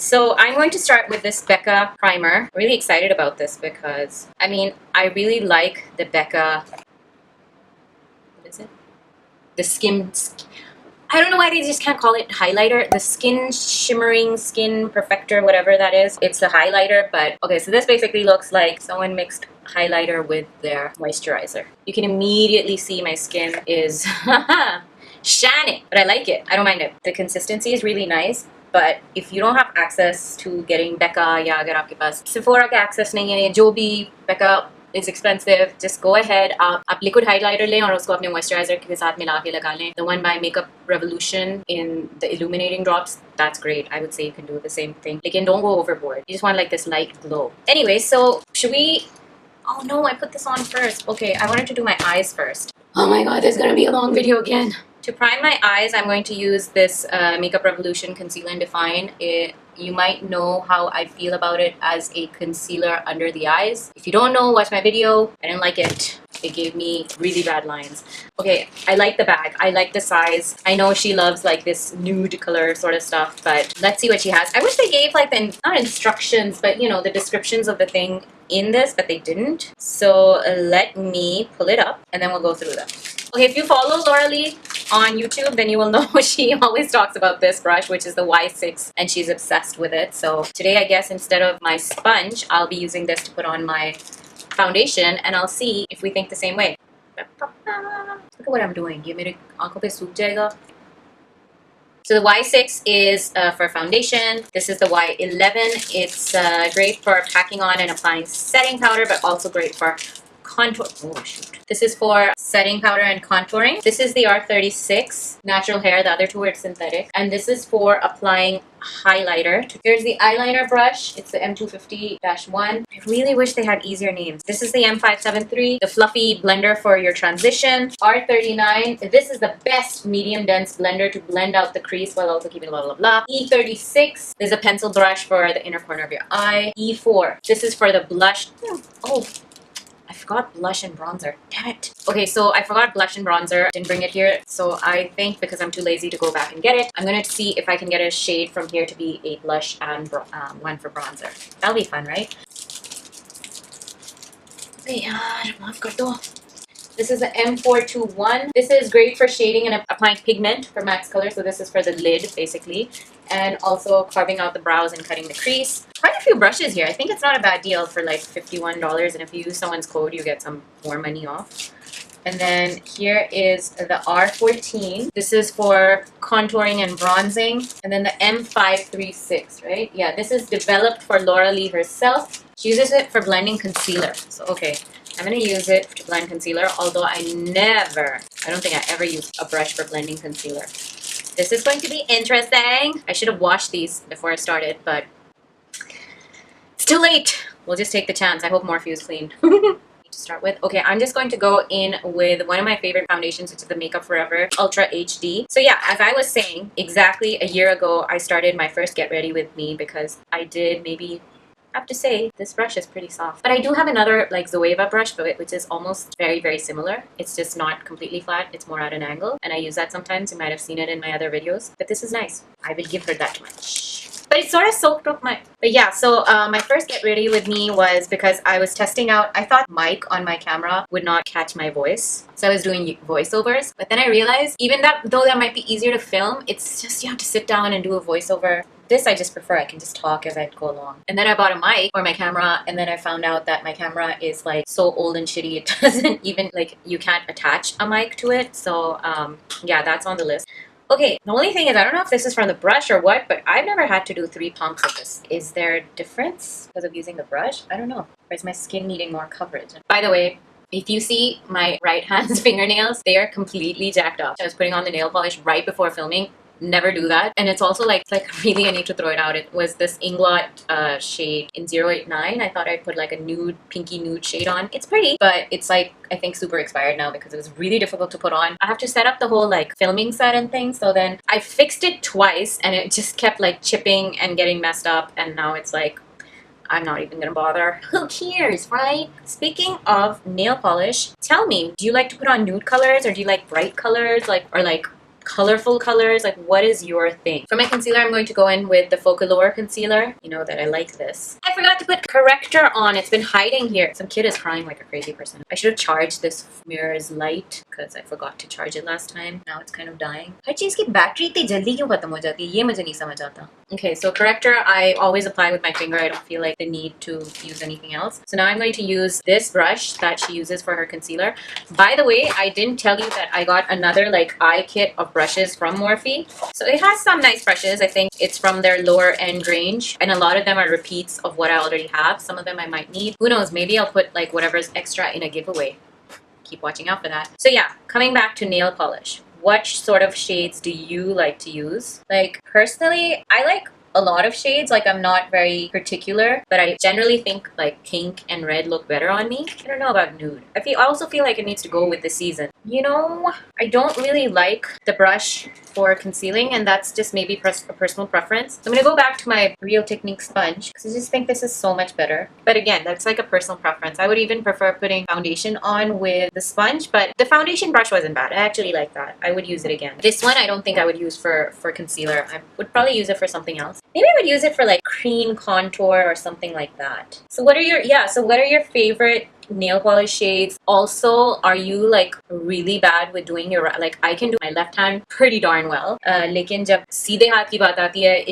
So I'm going to start with this BECCA primer. I'm really excited about this because, I mean, I really like the BECCA, what is it? The skin, I don't know why they just can't call it highlighter. The skin shimmering, skin perfector, whatever that is. It's the highlighter, but okay, so this basically looks like someone mixed highlighter with their moisturizer. You can immediately see my skin is shining, but I like it. I don't mind it. The consistency is really nice. But if you don't have access to getting BECCA, या अगर आपके पास Sephora का access नहीं है, जो भी BECCA is expensive, just go ahead. आप liquid highlighter लें और उसको अपने moisturizer के साथ मिला के लगा लें. The one by Makeup Revolution in the illuminating drops, that's great. I would say you can do the same thing. Again, don't go overboard. You just want like this light glow. Anyway, so should we? Oh no, I put this on first. Okay, I wanted to do my eyes first. Oh my god, this is gonna be a long video again. To prime my eyes, I'm going to use this Makeup Revolution Conceal and Define. You might know how I feel about it as a concealer under the eyes. If you don't know, watch my video. I didn't like it. It gave me really bad lines. Okay, I like the bag. I like the size. I know she loves like this nude color sort of stuff, but let's see what she has. I wish they gave like the, not instructions, but you know, the descriptions of the thing in this, but they didn't. So let me pull it up and then we'll go through them. Okay, if you follow Laura Lee on YouTube, then you will know she always talks about this brush, which is the Y6, and she's obsessed with it. So today, I guess, instead of my sponge, I'll be using this to put on my foundation, and I'll see if we think the same way. Look at what I'm doing. ये मेरे आँखों पे सूख जाएगा. So the Y6 is for foundation. This is the Y11. It's great for packing on and applying setting powder, but also great for contour. Oh shoot. This is for setting powder and contouring. This is the R36 natural hair. The other two are synthetic. And this is for applying highlighter. Here's the eyeliner brush. It's the M250-1. I really wish they had easier names. This is the M573, the fluffy blender for your transition. R39. This is the best medium dense blender to blend out the crease while also keeping blah blah blah. E36 is a pencil brush for the inner corner of your eye. E4. This is for the blush. Oh, I forgot blush and bronzer. Damn it. Okay, so I forgot blush and bronzer. Didn't bring it here. So I think because I'm too lazy to go back and get it, I'm going to see if I can get a shade from here to be a blush and one for bronzer. That'll be fun, right? This is the M421. This is great for shading and applying pigment for max color. So this is for the lid, basically. And also carving out the brows and cutting the crease. Quite a few brushes here. I think it's not a bad deal for like $51. And if you use someone's code, you get some more money off. And then here is the R14. This is for contouring and bronzing. And then the M536, right? Yeah, this is developed for Laura Lee herself. She uses it for blending concealer. So, okay. I'm going to use it to blend concealer, although I don't think I ever used a brush for blending concealer. This is going to be interesting. I should have washed these before I started, but it's too late. We'll just take the chance. I hope Morphe is clean. To start with. Okay, I'm just going to go in with one of my favorite foundations, which is the Makeup Forever Ultra HD. So yeah, as I was saying, exactly a year ago, I started my first Get Ready With Me because I did maybe... I have to say, this brush is pretty soft. But I do have another like Zoeva brush, which is almost very, very similar. It's just not completely flat. It's more at an angle. And I use that sometimes. You might have seen it in my other videos. But this is nice. I will give her that much. But it sort of soaked up my... But yeah, so my first Get Ready With Me was because I was testing out... I thought mic on my camera would not catch my voice. So I was doing voiceovers. But then I realized, even though that might be easier to film, it's just you have to sit down and do a voiceover. This I just prefer. I can just talk as I go along. And then I bought a mic for my camera, and then I found out that my camera is like so old and shitty it doesn't even like you can't attach a mic to it. So yeah, that's on the list. Okay, the only thing is I don't know if this is from the brush or what, but I've never had to do 3 pumps of this. Is there a difference because of using the brush? I don't know. Or is my skin needing more coverage? By the way, if you see my right hand's fingernails, they are completely jacked up. I was putting on the nail polish right before filming. Never do that. And it's also like really I need to throw it out. It was this Inglot shade in 089. I thought I'd put like a nude, pinky nude shade on. It's pretty, but it's like I think super expired now because it was really difficult to put on. I have to set up the whole like filming set and things. So then I fixed it twice and it just kept like chipping and getting messed up. And now it's like, I'm not even gonna bother. Who cares, right? Speaking of nail polish, tell me, do you like to put on nude colors or do you like bright colors? Or like colorful colors? Like, what is your thing? For my concealer, I'm going to go in with the Focallure Concealer. You know that I like this. I forgot to put corrector on. It's been hiding here. Some kid is crying like a crazy person. I should have charged this mirror's light because I forgot to charge it last time. Now it's kind of dying. हर चीज की battery इतनी जल्दी क्यों खत्म हो जाती है? ये मुझे नहीं समझ आता. Okay, so corrector I always apply with my finger. I don't feel like the need to use anything else. So now I'm going to use this brush that she uses for her concealer. By the way, I didn't tell you that I got another like eye kit of brushes from Morphe. So it has some nice brushes. I think it's from their lower end range, and a lot of them are repeats of what I already have. Some of them I might need. Who knows? Maybe I'll put like whatever's extra in a giveaway. Keep watching out for that. So yeah, coming back to nail polish. What sort of shades do you like to use? Like personally, I like a lot of shades. Like I'm not very particular, but I generally think like pink and red look better on me. I don't know about nude. I also feel like it needs to go with the season. You know, I don't really like the brush for concealing, and that's just maybe a personal preference. I'm gonna go back to my Real Technique sponge because I just think this is so much better. But again, that's like a personal preference. I would even prefer putting foundation on with the sponge, but the foundation brush wasn't bad. I actually like that. I would use it again. This one I don't think I would use for concealer. I would probably use it for something else. Maybe I would use it for like cream contour or something like that. So what are your favorite nail polish shades? Also, are you like really bad with doing your, like I can do my left hand pretty darn well, lekin jab seedhe haath ki baat aati hai,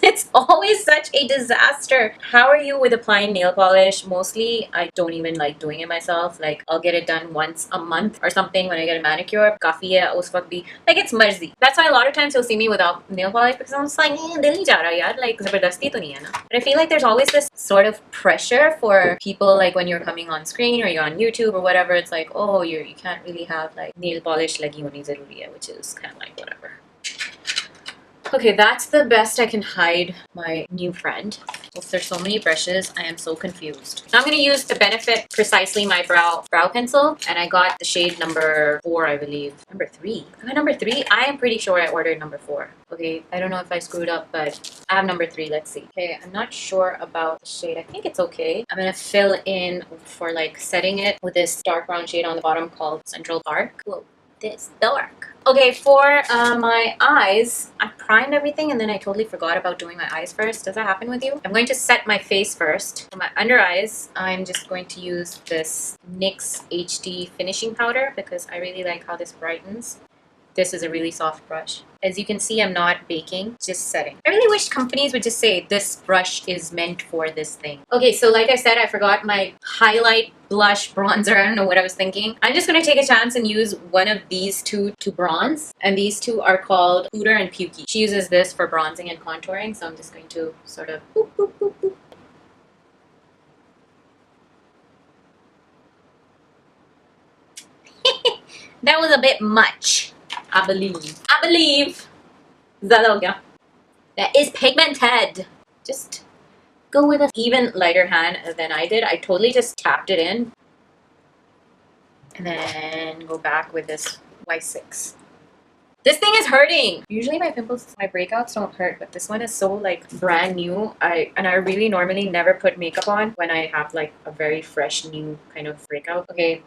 it's always such a disaster. How are you with applying nail polish? Mostly I don't even like doing it myself. Like I'll get it done once a month or something when I get a manicure. Kafi hai us waqt bhi, like it's marzi. That's why a lot of times you'll see me without nail polish because I'm just like dil nahi ja raha yaar, like zabardasti to nahi hai na. But I feel like there's always this sort of pressure for people, like when you're coming on screen or you're on YouTube or whatever, it's like, oh, you can't really have like nail polish lagi honi zaruri hai, which is kind of like whatever. Okay, that's the best I can hide my new friend. Oops, there's so many brushes. I am so confused. Now I'm going to use the Benefit Precisely My Brow pencil, and I got the shade number 4, I believe. Number 3? I got number 3? I am pretty sure I ordered number 4. Okay, I don't know if I screwed up, but I have number 3. Let's see. Okay, I'm not sure about the shade. I think it's okay. I'm going to fill in for like setting it with this dark brown shade on the bottom called Central Park. Whoa, this dark. Okay, for my eyes, I primed everything and then I totally forgot about doing my eyes first. Does that happen with you? I'm going to set my face first. For my under eyes, I'm just going to use this NYX HD finishing powder because I really like how this brightens. This is a really soft brush. As you can see, I'm not baking, just setting. I really wish companies would just say this brush is meant for this thing. Okay, so like I said, I forgot my highlight, blush, bronzer. I don't know what I was thinking. I'm just going to take a chance and use one of these two to bronze. And these two are called Pooter and Pukey. She uses this for bronzing and contouring, so I'm just going to sort of boop, boop, boop, boop. That was a bit much. I believe. That is pigmented. Just go with an even lighter hand than I did. I totally just tapped it in. And then go back with this Y6. This thing is hurting. Usually my pimples, my breakouts don't hurt, but this one is so like brand new. I really normally never put makeup on when I have like a very fresh new kind of breakout. Okay,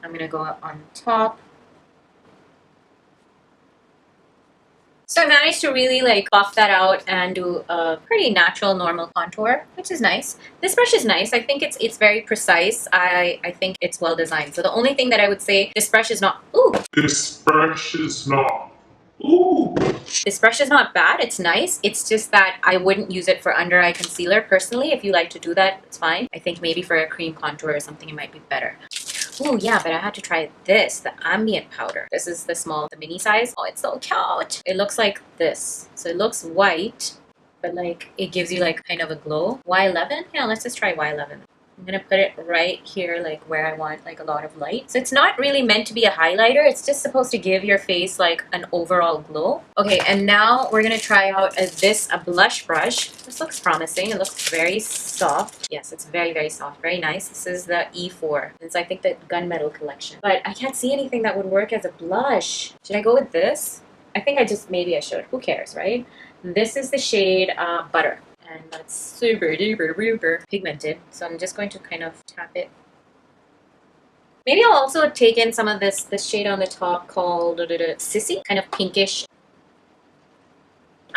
I'm gonna go on top. So I managed to really like buff that out and do a pretty natural normal contour, which is nice. This brush is nice. I think it's very precise. I think it's well designed. So the only thing that I would say, this brush is not, ooh. This brush is not, ooh. This brush is not bad. It's nice. It's just that I wouldn't use it for under eye concealer personally. If you like to do that, it's fine. I think maybe for a cream contour or something, it might be better. Oh yeah, but I had to try this, the Ambient powder. This is the mini size. Oh, it's so cute. It looks like this. So it looks white, but like it gives you like kind of a glow. Y11? Yeah, let's just try Y11. I'm gonna put it right here, like where I want like a lot of light. So it's not really meant to be a highlighter. It's just supposed to give your face like an overall glow. Okay, and now we're gonna try out a blush brush. This looks promising. It looks very soft. Yes, it's very, very soft. Very nice. This is the E4. It's I think the Gunmetal collection. But I can't see anything that would work as a blush. Should I go with this? I think maybe I should. Who cares, right? This is the shade Butter. And that's super duper pigmented. So I'm just going to kind of tap it. Maybe I'll also take in some of this shade on the top called Sissy, kind of pinkish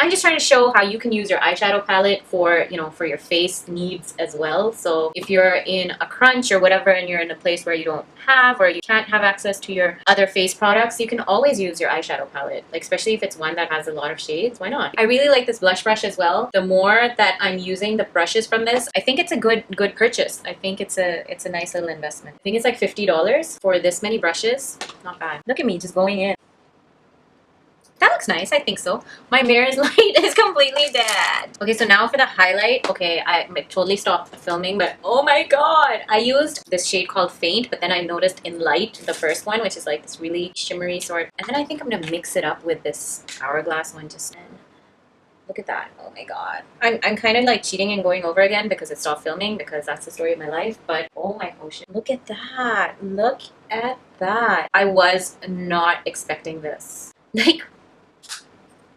I'm just trying to show how you can use your eyeshadow palette for, you know, for your face needs as well. So if you're in a crunch or whatever and you're in a place where you don't have or you can't have access to your other face products, you can always use your eyeshadow palette, like especially if it's one that has a lot of shades. Why not? I really like this blush brush as well. The more that I'm using the brushes from this, I think it's a good purchase. I think it's a nice little investment. I think it's like $50 for this many brushes. Not bad. Look at me just going in. That looks nice. I think so. My mirror's light is completely dead. Okay, so now for the highlight. Okay, I totally stopped filming, but oh my god, I used this shade called Faint, but then I noticed in Light, the first one, which is like this really shimmery sort, and then I think I'm gonna mix it up with this Hourglass one just then. Look at that. Oh my god. I'm kind of like cheating and going over again because it stopped filming, because that's the story of my life, but oh my ocean. Look at that. Look at that. I was not expecting this. Like,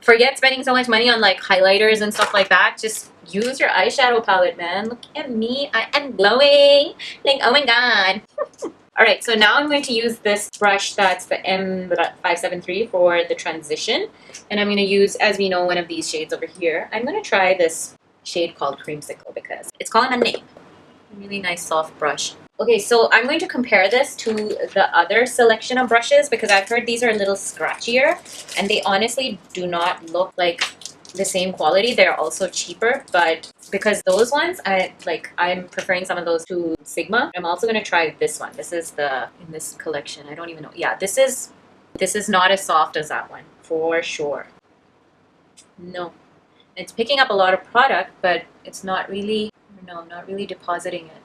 forget spending so much money on like highlighters and stuff like that. Just use your eyeshadow palette, man. Look at me. I am glowing. Like, oh my god. Alright, so now I'm going to use this brush that's the M573 for the transition. And I'm going to use, as we know, one of these shades over here. I'm going to try this shade called Creamsicle because it's calling my name. Really nice soft brush. Okay, so I'm going to compare this to the other selection of brushes because I've heard these are a little scratchier and they honestly do not look like the same quality. They're also cheaper, but because those ones, I'm preferring some of those to Sigma. I'm also going to try this one. This is in this collection. I don't even know. Yeah, this is not as soft as that one for sure. No. It's picking up a lot of product, but it's not really, no, not really depositing it.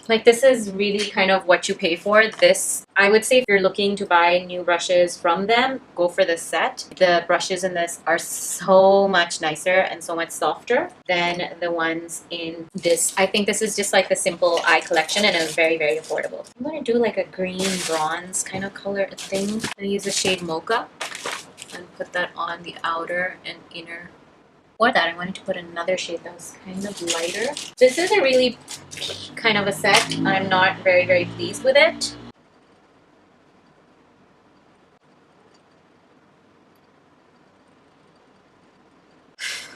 Like, this is really kind of what you pay for. This, I would say if you're looking to buy new brushes from them, go for the set. The brushes in this are so much nicer and so much softer than the ones in this. I think this is just like the simple eye collection and it's very, very affordable. I'm going to do like a green bronze kind of color thing. I'm going to use the shade Mocha and put that on the outer and inner. For that, I wanted to put another shade that was kind of lighter. This is a really kind of a set. I'm not very, very pleased with it.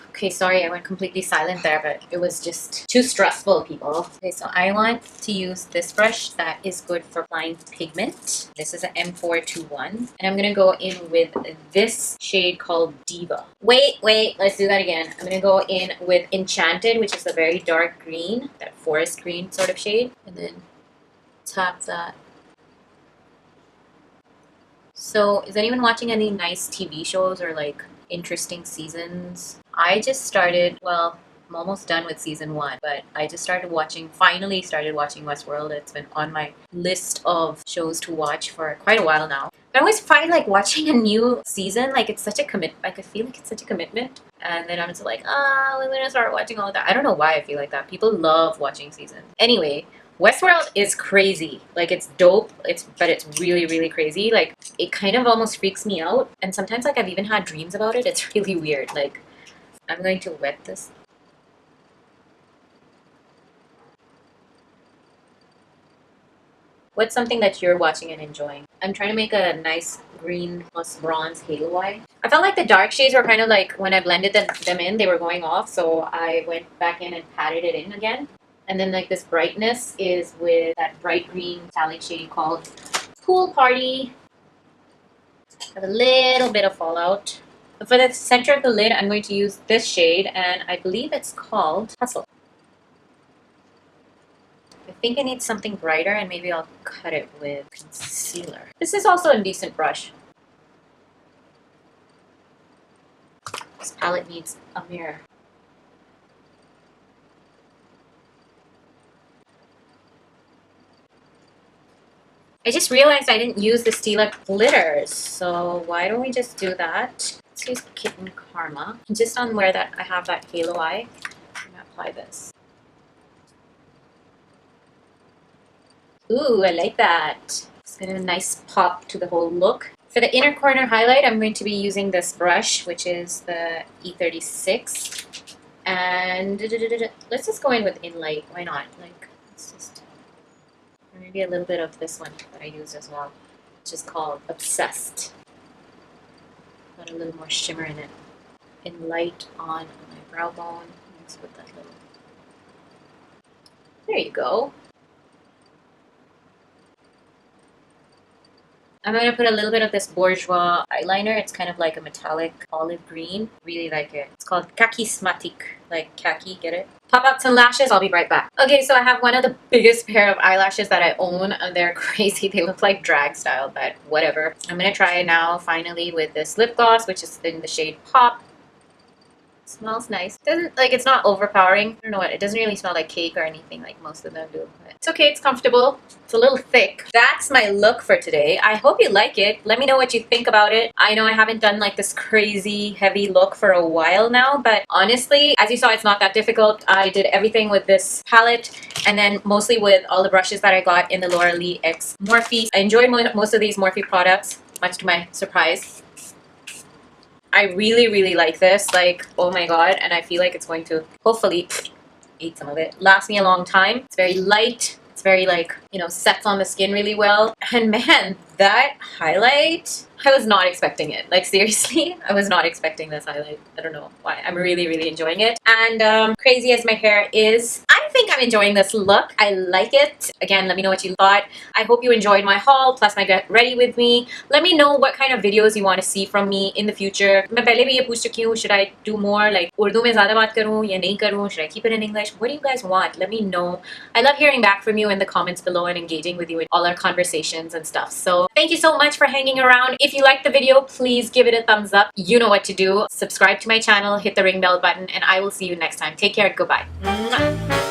Okay, sorry, I went completely silent there, but it was just too stressful, people. Okay, so I want to use this brush that is good for applying pigment. This is an M421. And I'm going to go in with this shade called Diva. Wait, let's do that again. I'm going to go in with Enchanted, which is a very dark green, that forest green sort of shade. And then tap that. So, is anyone watching any nice TV shows or like interesting seasons? I just started, well, I'm almost done with season 1, but I just finally started watching Westworld. It's been on my list of shows to watch for quite a while now. But I always find like watching a new season, like it's such a commitment. Like I feel like it's such a commitment. And then I'm just like, we're gonna start watching all that. I don't know why I feel like that. People love watching seasons. Anyway, Westworld is crazy. Like, it's dope, but it's really, really crazy. Like, it kind of almost freaks me out. And sometimes, like, I've even had dreams about it. It's really weird. Like, I'm going to wet this. What's something that you're watching and enjoying? I'm trying to make a nice green plus bronze halo eye. I felt like the dark shades were kind of like, when I blended them in, they were going off. So I went back in and patted it in again. And then like this brightness is with that bright green metallic shade called Pool Party. Have a little bit of fallout. But for the center of the lid, I'm going to use this shade, and I believe it's called Hustle. I think I need something brighter, and maybe I'll cut it with concealer. This is also a decent brush. This palette needs a mirror. I just realized I didn't use the Stila glitters, so why don't we just do that? Let's use Kitten Karma. Just on where I have that halo eye, I'm gonna apply this. Ooh, I like that. It's got a nice pop to the whole look. For the inner corner highlight, I'm going to be using this brush, which is the E36. And let's just go in with Inlight. Why not? Like, let's just... maybe a little bit of this one that I used as well, which is called Obsessed. Got a little more shimmer in it. in light on my brow bone. Let's put that little. There you go. I'm going to put a little bit of this Bourjois eyeliner. It's kind of like a metallic olive green. Really like it. It's called Kaki'smatique, like khaki, get it? Pop out some lashes. I'll be right back. Okay, so I have one of the biggest pair of eyelashes that I own. And they're crazy. They look like drag style, but whatever. I'm going to try it now, finally, with this lip gloss, which is in the shade Pop. Smells nice. Doesn't, like, it's not overpowering. I don't know what, it doesn't really smell like cake or anything like most of them do. But it's okay, it's comfortable. It's a little thick. That's my look for today. I hope you like it. Let me know what you think about it. I know I haven't done like this crazy heavy look for a while now, but honestly, as you saw, it's not that difficult. I did everything with this palette and then mostly with all the brushes that I got in the Laura Lee X Morphe. I enjoyed most of these Morphe products, much to my surprise. I really like this, like, oh my god, and I feel like it's going to hopefully eat some of it, last me a long time. It's very light, it's very, like, you know, sets on the skin really well, and man, that highlight, I was not expecting it. Like, seriously, I was not expecting this highlight. I don't know why. I'm really enjoying it. And crazy as my hair is, I think I'm enjoying this look. I like it. Again, let me know what you thought. I hope you enjoyed my haul, plus my Get Ready With Me. Let me know what kind of videos you want to see from me in the future. मैं पहले भी ये पूछ चुकी हूँ, should I do more like Urdu में ज़्यादा बात करूँ या नहीं करूँ? Should I keep it in English? What do you guys want? Let me know. I love hearing back from you in the comments below and engaging with you in all our conversations and stuff. So thank you so much for hanging around. If you liked the video, please give it a thumbs up. You know what to do. Subscribe to my channel, hit the ring bell button, and I will see you next time. Take care. Goodbye. Mwah.